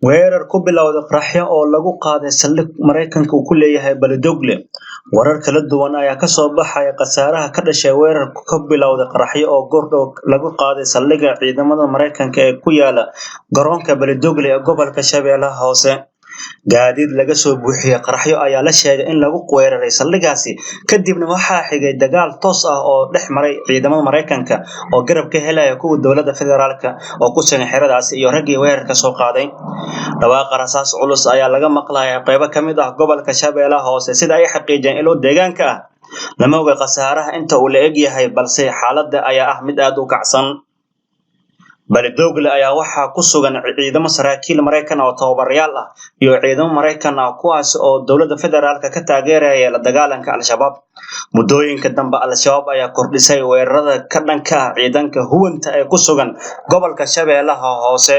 weerar ku bilowday qaraxyo oo lagu qaaday saldhig Mareykanka uu ku leeyahay Baladogle. Warar kala duwan ayaa ka soo baxaya khasaaraha ka dhashay weerar ku bilowday qaraxyo oo goordhow lagu qaaday saldhigga ciidamada Mareykanka ee ku yaala garoonka Baladogle ee gobolka Shabeellaha Hoose. Gaadiid laga soo buuxiyay qaraxyo ayaa la sheegay in lagu weeraray saldhiggaasi kadibna waxaa xigay dagaal toos ah oo dhex maray ciidamada Mareykanka oo garab ka helaya kuwa dowladda federaalka oo ku sugan xeradaasi iyo raggii weerarka soo qaaday. Dhawaaqa rasaas culus ayaa laga maqlayaa qaybo ka mid ah gobolka Shabeellaha Hoose sida ay xaqiijiyeen ilo deegaanka ah. Lama oga khasaaraha inta uu la eg yahay balse xaaladda ayaa ah mid aad u kacsan. Baladogle ayaa waxaa ku sugan ciidamo saraakiil Mareykan oo tababarayaal ah iyo ciidamo Mareykan ah kuwaas oo dowladda federaalka ka taageeraya la dagaalanka Al-Shabaab. Muddooyinka dambe Al-Shabaab ayaa kordhisay weerarada ka dhanka ah ciidanka huwanta ee ku sugan gobolka Shabeellaha Hoose.